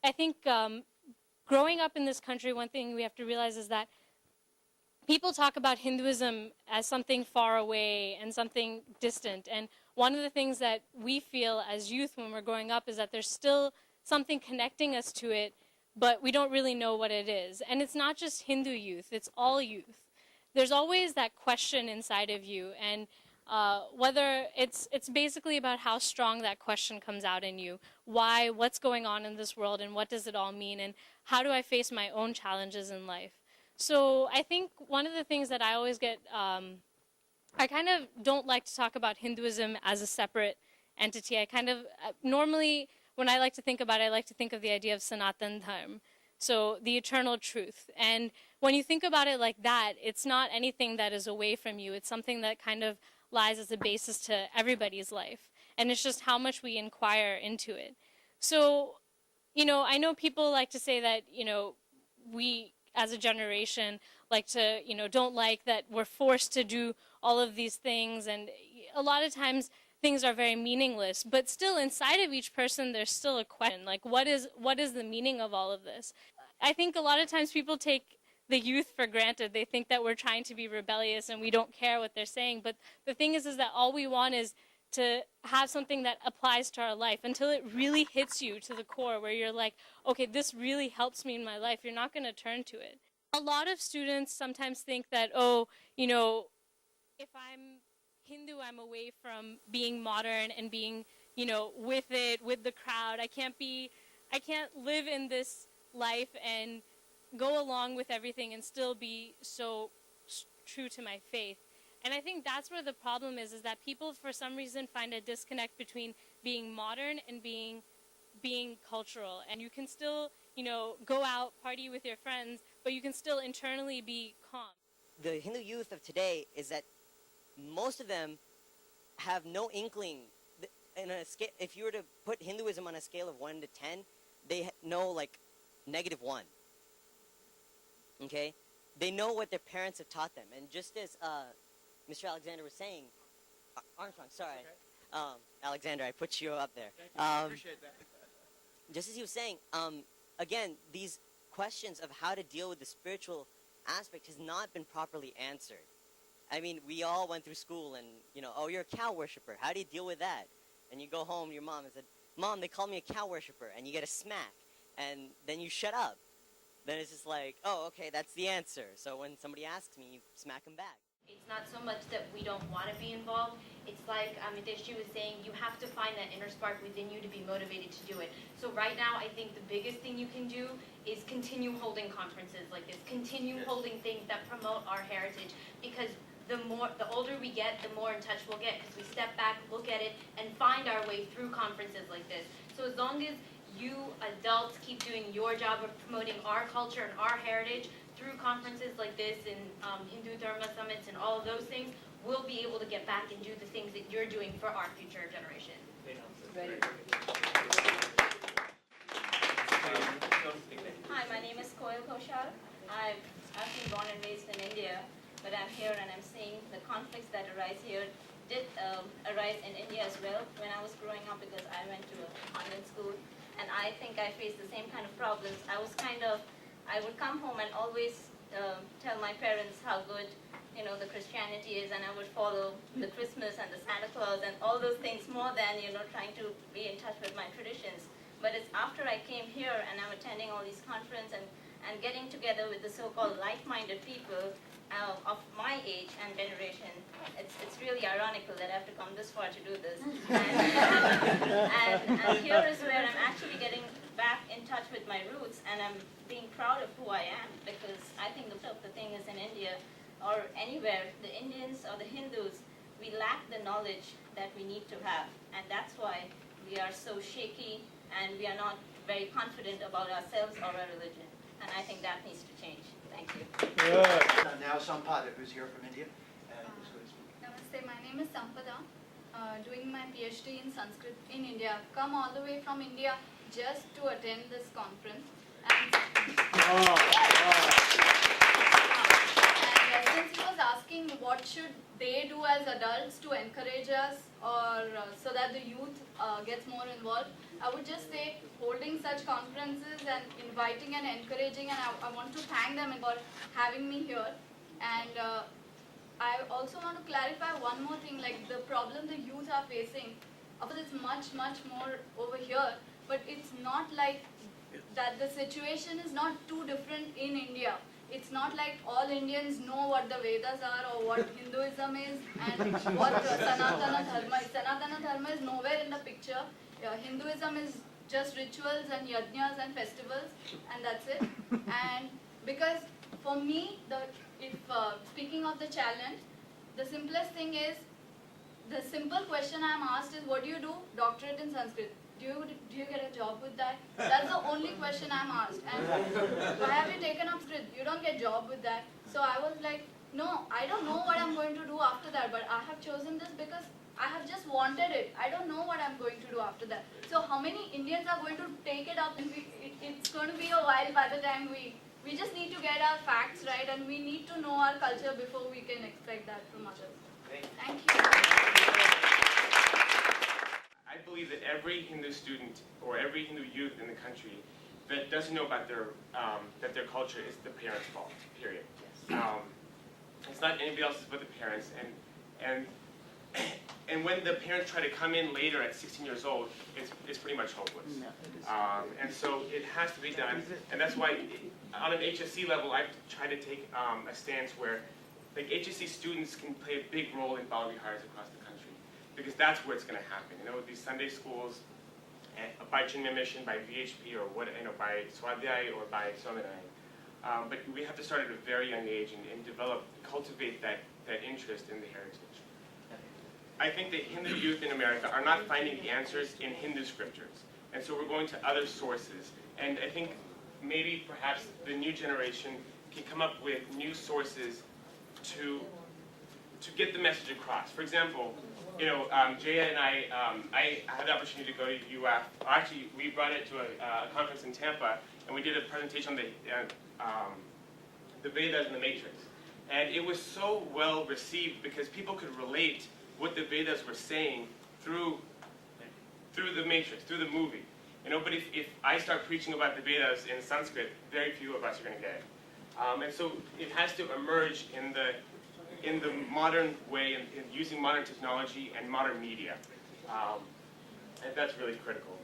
I think growing up in this country, one thing we have to realize is that people talk about Hinduism as something far away and something distant. And one of the things that we feel as youth when we're growing up is that there's still something connecting us to it, but we don't really know what it is. And it's not just Hindu youth, it's all youth. There's always that question inside of you, and whether it's basically about how strong that question comes out in you. Why, what's going on in this world, and what does it all mean, and how do I face my own challenges in life? So I think one of the things that I always get, I kind of don't like to talk about Hinduism as a separate entity. I kind of, normally when I like to think about it, I like to think of the idea of Sanatan Dharma, so the eternal truth. And when you think about it like that, it's not anything that is away from you. It's something that kind of lies as a basis to everybody's life. And it's just how much we inquire into it. So, you know, I know people like to say that, you know, we as a generation like to, you know, don't like that we're forced to do all of these things. And a lot of times things are very meaningless, but still inside of each person, there's still a question, like what is the meaning of all of this? I think a lot of times people take the youth for granted. They think that we're trying to be rebellious and we don't care what they're saying. But the thing is that all we want is to have something that applies to our life until it really hits you to the core where you're like, okay, this really helps me in my life. You're not going to turn to it. A lot of students sometimes think that, oh, you know, if I'm Hindu, I'm away from being modern and being, you know, with it, with the crowd. I can't live in this life and go along with everything and still be so true to my faith. And I think that's where the problem is that people for some reason find a disconnect between being modern and being cultural. And you can still, you know, go out, party with your friends, but you can still internally be calm. The Hindu youth of today is that most of them have no inkling. If you were to put Hinduism on a scale of 1 to 10, they know like -1. Okay? They know what their parents have taught them. And just as Mr. Alexander was saying, Armstrong, sorry. Okay. Alexander, I put you up there. Thank you. I appreciate that. Just as he was saying, again, these questions of how to deal with the spiritual aspect has not been properly answered. I mean, we all went through school and, you know, oh, you're a cow worshiper. How do you deal with that? And you go home to your mom and said, Mom, they call me a cow worshiper. And you get a smack. And then you shut up. Then it's just like, oh, okay, that's the answer. So when somebody asks me, you smack them back. It's not so much that we don't want to be involved. It's like Mitesh was saying, you have to find that inner spark within you to be motivated to do it. So right now, I think the biggest thing you can do is continue holding conferences like this. Continue holding things that promote our heritage. Because the older we get, the more in touch we'll get. Because we step back, look at it, and find our way through conferences like this. So as long as you adults keep doing your job of promoting our culture and our heritage through conferences like this and Hindu Dharma summits and all of those things, we'll be able to get back and do the things that you're doing for our future generation. Hi, my name is Koil Koshal. I've been born and raised in India, but I'm here and I'm seeing the conflicts that arise here did arise in India as well when I was growing up, because I went to a convent school, and I think I faced the same kind of problems. I would come home and always tell my parents how good, you know, the Christianity is, and I would follow the Christmas and the Santa Claus and all those things more than, you know, trying to be in touch with my traditions. But it's after I came here and I'm attending all these conferences and getting together with the so-called like-minded people of my age and generation. It's really ironical that I have to come this far to do this. And here is where I'm actually getting back in touch with my roots, and I'm being proud of who I am, because I think the thing is in India or anywhere, the Indians or the Hindus, we lack the knowledge that we need to have, and that's why we are so shaky and we are not very confident about ourselves or our religion, and I think that needs to change. Thank you. Now Sampada, who's here from India. Namaste, my name is Sampada. Doing my PhD in Sanskrit in India. I've come all the way from India just to attend this conference. And since he was asking what should they do as adults to encourage us, or so that the youth gets more involved, I would just say holding such conferences and inviting and encouraging, and I want to thank them for having me here. And I also want to clarify one more thing, like the problem the youth are facing. Of course, it's much more over here, but it's not like that the situation is not too different in India. It's not like all Indians know what the Vedas are or what Hinduism is and what Sanatana Dharma is. Sanatana Dharma is nowhere in the picture. Hinduism is just rituals and yajnas and festivals, and that's it. And because for me, speaking of the challenge, the simplest thing is, the simple question I'm asked is, what do you do? Doctorate in Sanskrit. Do you get a job with that? That's the only question I'm asked. And why have you taken up Sanskrit? You don't get job with that. So I was like, no, I don't know what I'm going to do after that, but I have chosen this because I have just wanted it. I don't know what I'm going to do after that. So how many Indians are going to take it up? And it's going to be a while by the time we just need to get our facts right, and we need to know our culture before we can expect that from others. Thank you. I believe that every Hindu student or every Hindu youth in the country that doesn't know about that their culture is the parents' fault. Period. It's not anybody else's but the parents. And when the parents try to come in later at 16 years old, it's pretty much hopeless. And so it has to be done. And that's why on an HSC level, I've tried to take a stance where like HSC students can play a big role in Bala Viharas across the country, because that's where it's going to happen. You know, with these Sunday schools, by Chinmay Mission, by VHP, or what, you know, by Swadhyay or by Swaminarayan. But we have to start at a very young age and cultivate that interest in the heritage. I think that Hindu youth in America are not finding the answers in Hindu scriptures, and so we're going to other sources. And I think maybe perhaps the new generation can come up with new sources to get the message across. For example, you know, Jaya and I had the opportunity to go to UF. Actually, we brought it to a conference in Tampa, and we did a presentation on the Vedas and the Matrix. And it was so well received because people could relate what the Vedas were saying through the Matrix, through the movie. You know, but if I start preaching about the Vedas in Sanskrit, very few of us are going to get it. And so it has to emerge in the modern way, in using modern technology and modern media. And that's really critical.